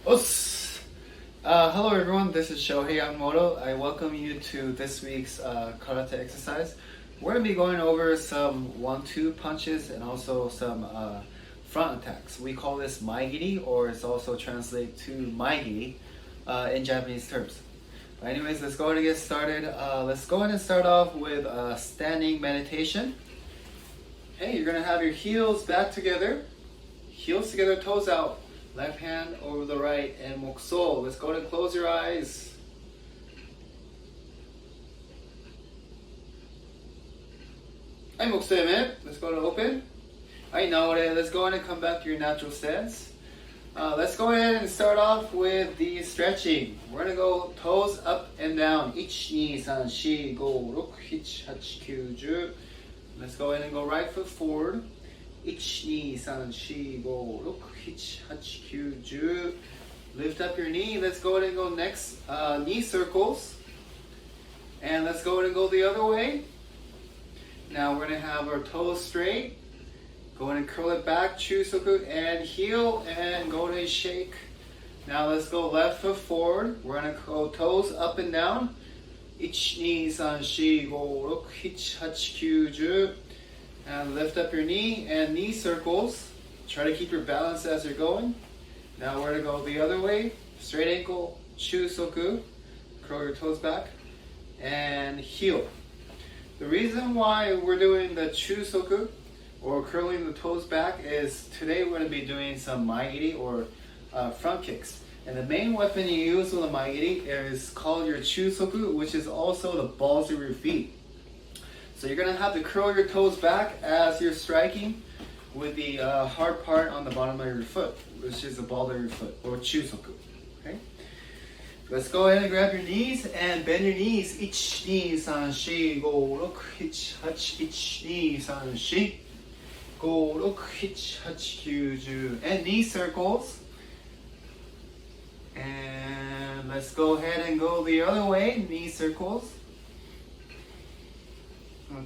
Os! Hello everyone, this is Shohei Yamamoto. I welcome you to this week's karate exercise. We're going to be going over some 1-2 punches and also some front attacks. We call this Maegeri, or it's also translated to Maegeri in Japanese terms. But anyways, let's go ahead and get started. Let's go ahead and start off with standing meditation. Okay, you're going to have your heels back together, heels together, toes out. Left hand over the right and mokso. Let's go ahead and close your eyes. Hi, mokso minute. Let's go to open. Alright, now let's go ahead and come back to your natural stance. Let's go ahead and start off with the stretching. We're going to go toes up and down. 1, 2, 3, 4, 5, 6, 7, 8, 9, 10. Let's go ahead and go right foot forward. 1, 2, 3, 4, 5, 6, 7, 8, 9, 10. Lift up your knee. Let's go ahead and go next knee circles. And let's go ahead and go the other way. Now we're going to have our toes straight. Go ahead and curl it back, chusoku, and heel, and go to a shake. Now let's go left foot forward. We're going to go toes up and down. 1, 2, 3, 4, 5, 6, 7, 8, 9, 10. And lift up your knee and knee circles. Try to keep your balance as you're going. Now we're going to go the other way. Straight ankle, chusoku. Curl your toes back. And heel. The reason why we're doing the chusoku, or curling the toes back, is today we're going to be doing some maegeri, or front kicks. And the main weapon you use with a maegeri is called your chusoku, which is also the balls of your feet. So you're going to have to curl your toes back as you're striking with the hard part on the bottom of your foot, which is the ball of your foot, or chusoku. Okay? Let's go ahead and grab your knees and bend your knees. 1, 2, 3, 4, 5, 6, 7, 8, 9, 10. 1, 2, 3, 4, 5, 6, 7, 8, 9, 10. And knee circles. And let's go ahead and go the other way. Knee circles.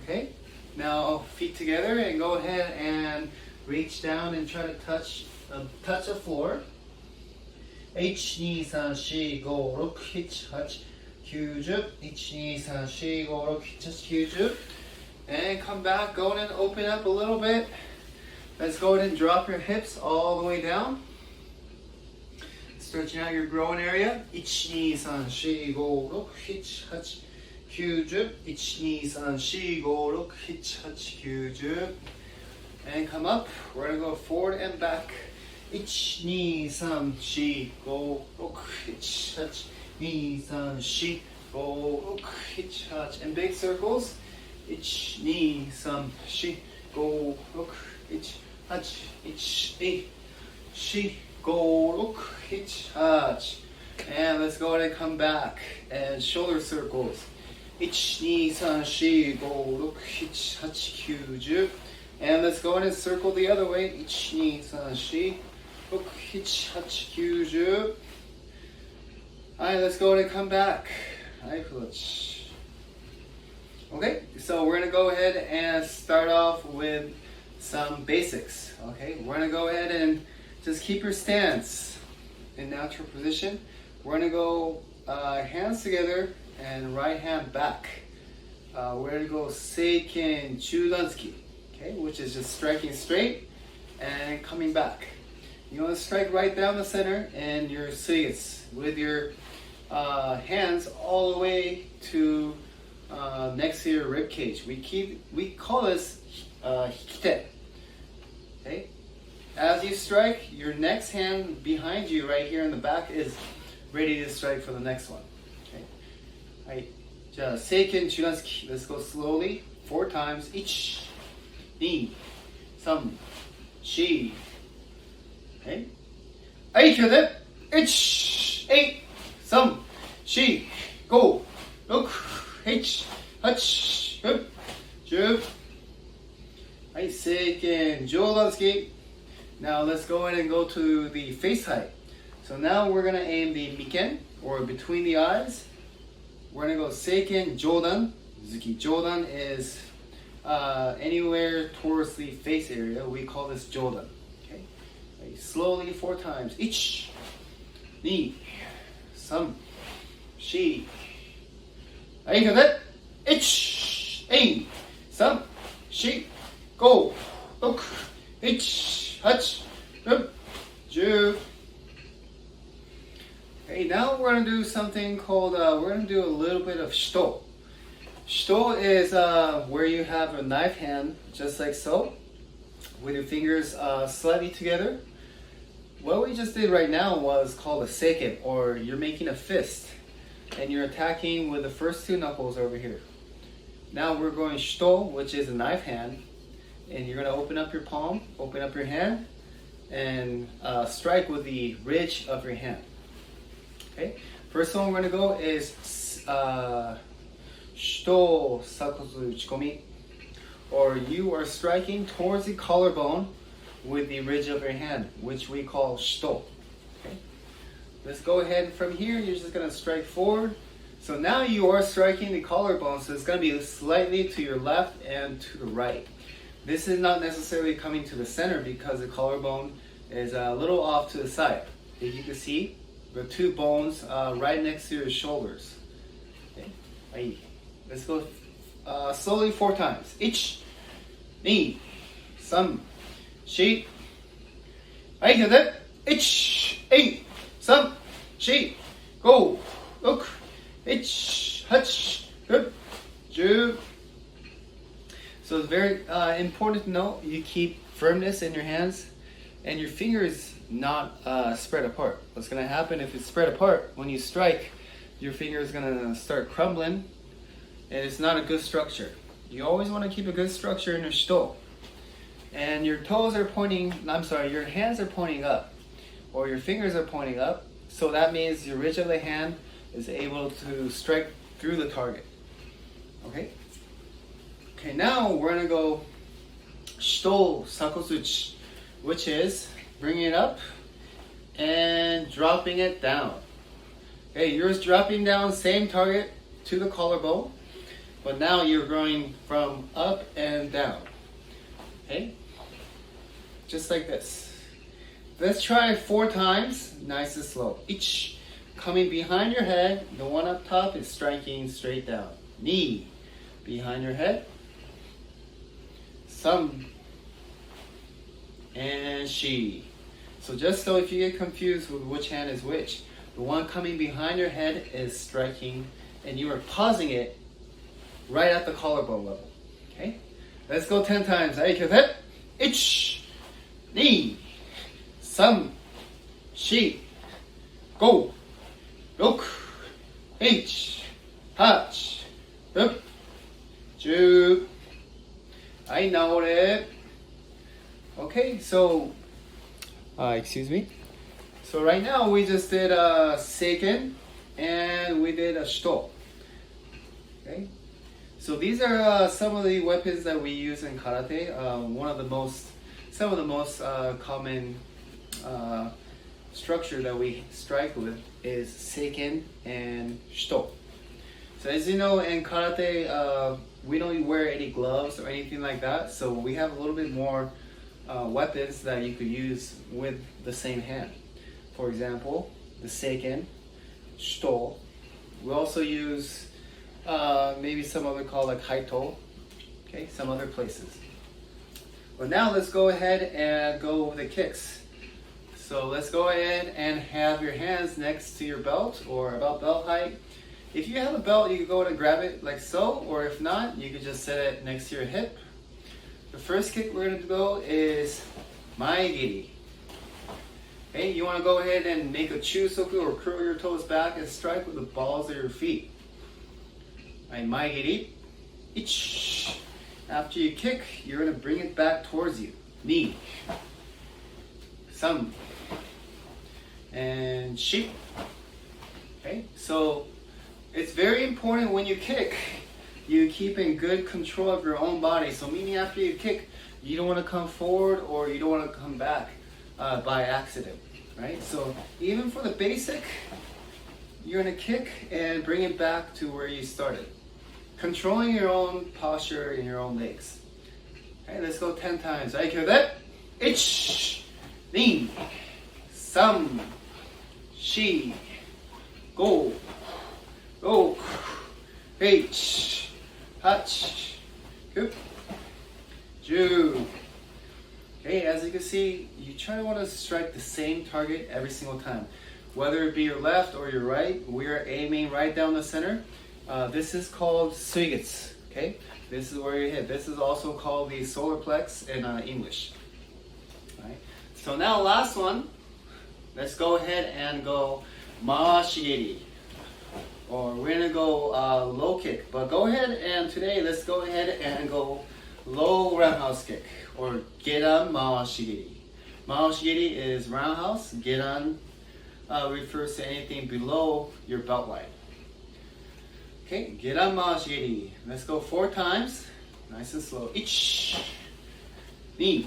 Okay, now feet together and go ahead and reach down and try to touch the floor. 1, 2, 3, 4, 5, 6, 7, 8, 9, 10. And come back, go ahead and open up a little bit. Let's go ahead and drop your hips all the way down. Stretching out your groin area. 1, 2, 3, 4, 5, 6, 7, 8, 9, 10. 1, 2, 3, 4, 5, 6, 7, 8, 9, 10. And come up. We're going to go forward and back. 1, 2, 3, 4, 5, 6, 7, 8, 9, 10. 5, 6, 7, 8. And big circles. 1, 2, 3, 4, 5, 6, 7, 8, 9, 10. 5, 6, 7, 8. And let's go ahead and come back. And shoulder circles. 1, 2, 3, 4, 5, 6, 7, 8, 9, 10. And let's go ahead and circle the other way. 1, 2, 3, 4, 5, 6, 7, 8, 9, 10. Alright, let's go ahead and come back. Okay, so we're going to go ahead and start off with some basics. Okay, we're going to go ahead and just keep your stance in natural position. We're going to go hands together and right hand back. We're going to go Seiken Chudan, okay, which is just striking straight and coming back. You want to strike right down the center and your suits with your hands all the way to next to your rib cage. We call this hikite. Okay. As you strike, your next hand behind you, right here in the back, is ready to strike for the next one. Okay. Alright. Seiken Chudan. Let's go slowly. 4 times. 1, 2, 3, 4. Okay. はい、気をつけて。1、8、3、4、5、6、7、8、9、10。はい、Seiken Jodan. Now let's go ahead and go to the face height. So now we're going to aim the miken, or between the eyes. We're going to go Seiken Jodan. Zuki. Jodan is anywhere towards the face area. We call this Jodan. Okay. Slowly 4 times. 1, 2、3、4。はい、1、2、3、4、5、6、7、8、9、10. Okay, now we're going to do something called, we're going to do a little bit of Shuto. Shuto is where you have a knife hand, just like so, with your fingers slightly together. What we just did right now was called a Seiken, or you're making a fist, and you're attacking with the first two knuckles over here. Now we're going Shuto, which is a knife hand, and you're going to open up your palm, open up your hand, and strike with the ridge of your hand. Okay, first one we're going to go is Shuto Sakotsu Komi, or you are striking towards the collarbone with the ridge of your hand, which we call Shuto. Okay, let's go ahead from here. You're just going to strike forward. So now you are striking the collarbone, so it's going to be slightly to your left and to the right. This is not necessarily coming to the center because the collarbone is a little off to the side. If you can see the two bones right next to your shoulders. Okay. Let's go slowly 4 times. 1, 2, 3, 4. はい、1、2、3、4、5、6、7、8、9、10. So it's very important to know you keep firmness in your hands and your fingers not spread apart. What's going to happen if it's spread apart, when you strike, your finger is going to start crumbling, and it's not a good structure. You always want to keep a good structure in your Shuto. And your toes are pointing, your hands are pointing up, or your fingers are pointing up, so that means your ridge of the hand is able to strike through the target. Okay? Okay, now we're going to go Shuto Sakotsu-dachi, which is bringing it up and dropping it down. Okay, yours dropping down, same target to the collarbone, but now you're going from up and down. Okay, just like this. Let's try it 4 times, nice and slow. 1, coming behind your head, the one up top is striking straight down. 2, behind your head. 3, and 4. So just so if you get confused with which hand is which, the one coming behind your head is striking, and you are pausing it right at the collarbone level. Okay? Let's go 10 times. 1、2、3、4、5、6、7、8、9、10. はい、直れ。Okay, so, excuse me. So right now we just did a Seiken and we did a Shuto. Okay, so these are some of the weapons that we use in karate. Some of the most common structure that we strike with is Seiken and Shuto. So as you know, in karate, we don't wear any gloves or anything like that. So we have a little bit more weapons that you could use with the same hand. For example, the Seiken, Shuto. We also use maybe some other called like Haito. Okay, some other places. But now let's go ahead and go over the kicks. So let's go ahead and have your hands next to your belt or about belt height. If you have a belt, you can go and grab it like so, or if not, you can just set it next to your hip. The first kick we're going to go is Maegeri. Okay, you want to go ahead and make a chusoku or curl your toes back and strike with the balls of your feet. Alright, Maegeri. 1. After you kick, you're going to bring it back towards you. 2. 3. And 4. Okay, so it's very important when you kick, you keep in good control of your own body. So meaning after you kick, you don't want to come forward or you don't want to come back by accident, right? So even for the basic, you're going to kick and bring it back to where you started. Controlling your own posture in your own legs. Okay, let's go 10 times. 1、2、3、4、5、6、7、8、9、10. Shi. Go. Go. H. Hach. Good. Ju. Okay, as you can see, you try to want to strike the same target every single time. Whether it be your left or your right, we are aiming right down the center. This is called suigetsu. Okay, this is where you hit. This is also called the solar plex in English. All right. So now last one. Let's go ahead and go mashigiri. Or we're gonna go low kick. But go ahead and today let's go ahead and go low roundhouse kick or gedan mashigiri. Mashigiri is roundhouse. Gedan refers to anything below your belt line. Okay, gedan mashigiri. Let's go 4 times. Nice and slow. Ich, ni,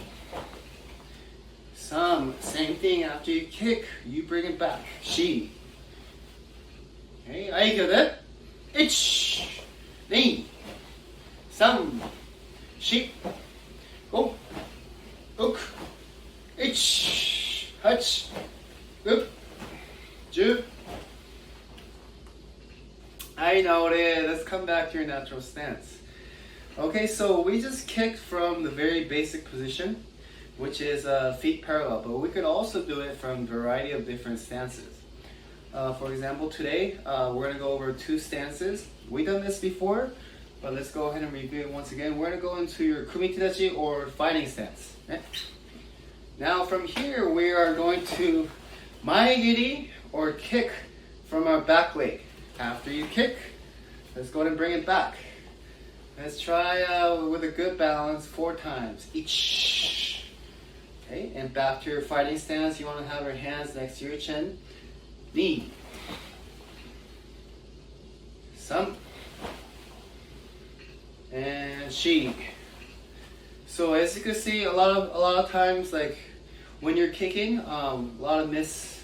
sam. Same thing. After you kick, you bring it back. Shi. Okay, aikyoda. Ich, ni, sam, shi. Go. Uk. Ich, hach. Up. Ju. Let's come back to your natural stance. Okay, so we just kicked from the very basic position, which is feet parallel, but we could also do it from a variety of different stances. For example, today we're going to go over 2 stances. We've done this before, but let's go ahead and review it once again. We're going to go into your Kumite-dachi or fighting stance. Okay? Now from here we are going to Maegeri or kick from our back leg. After you kick, let's go ahead and bring it back. Let's try with a good balance 4 times. Ich. Okay, and back to your fighting stance. You want to have your hands next to your chin. Ni. Sam. And shi. So as you can see, a lot of times, like when you're kicking, a lot of mistakes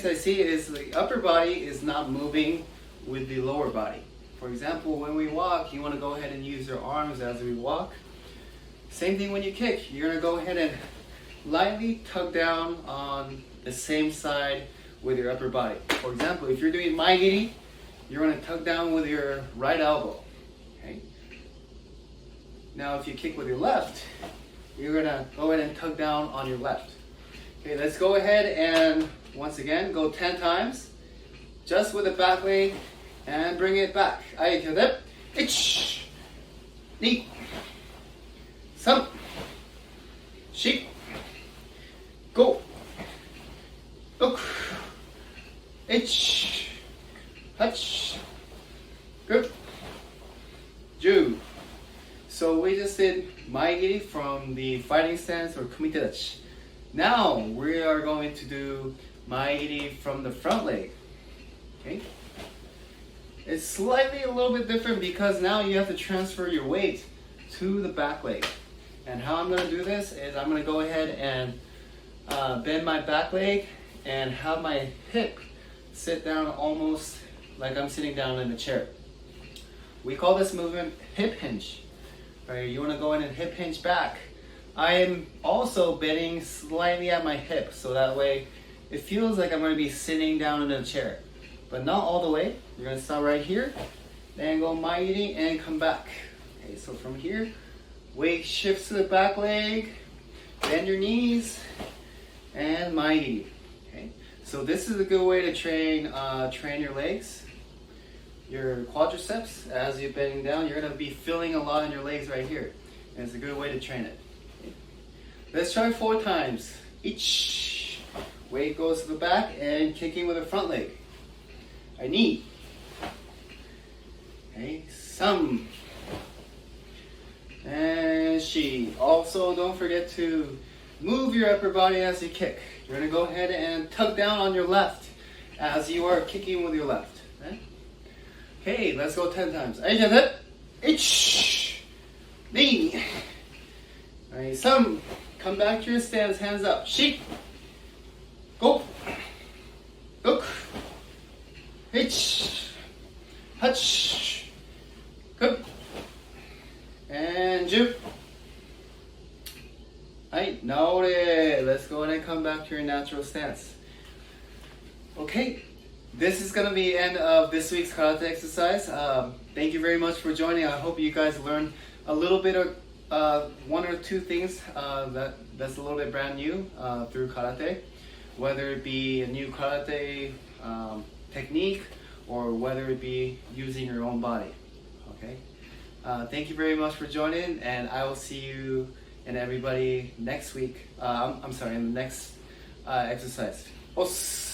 I see is the upper body is not moving with the lower body. For example, when we walk, you want to go ahead and use your arms as we walk. Same thing when you kick. You're going to go ahead and lightly tug down on the same side with your upper body. For example, if you're doing Maegeri, you're going to tug down with your right elbow. Okay? Now if you kick with your left, you're going to go ahead and tug down on your left. Okay, let's go ahead and once again go 10 times just with the back leg and bring it back. Aikyoda. Ich, ni, sam, shi, go, uk, ich, hach, good, ju. So we just did Maegeri from the fighting stance or Kumite-dachi. Now we are going to do Maegeri from the front leg. Okay? It's slightly a little bit different because now you have to transfer your weight to the back leg. And how I'm going to do this is I'm going to go ahead and bend my back leg and have my hip sit down almost like I'm sitting down in a chair. We call this movement hip hinge. Right? You want to go in and hip hinge back. I am also bending slightly at my hip, so that way it feels like I'm going to be sitting down in a chair, but not all the way. You're going to start right here, then go Maegeri and come back. Okay, so from here, weight shifts to the back leg, bend your knees, and Maegeri. Okay, so this is a good way to train your legs, your quadriceps. As you're bending down, you're going to be feeling a lot in your legs right here, and it's a good way to train it. Let's try 4 times. Ich. Weight goes to the back and kicking with the front leg. I ni. Okay, sam. And shi. Also, don't forget to move your upper body as you kick. You're going to go ahead and tug down on your left as you are kicking with your left. Okay, let's go 10 times. Ich. Ni. Alright, sam. Come back to your stance, hands up. Shi. Go. Uk. Ich. Hach. Good. And ju. Hai, naore. Let's go ahead and come back to your natural stance. Okay, this is going to be the end of this week's karate exercise. Thank you very much for joining. I hope you guys learned a little bit of one or two things that's a little bit brand new through karate, whether it be a new karate technique or whether it be using your own body. Okay, thank you very much for joining, and I will see you and everybody next week. I'm sorry, in the next exercise. Os.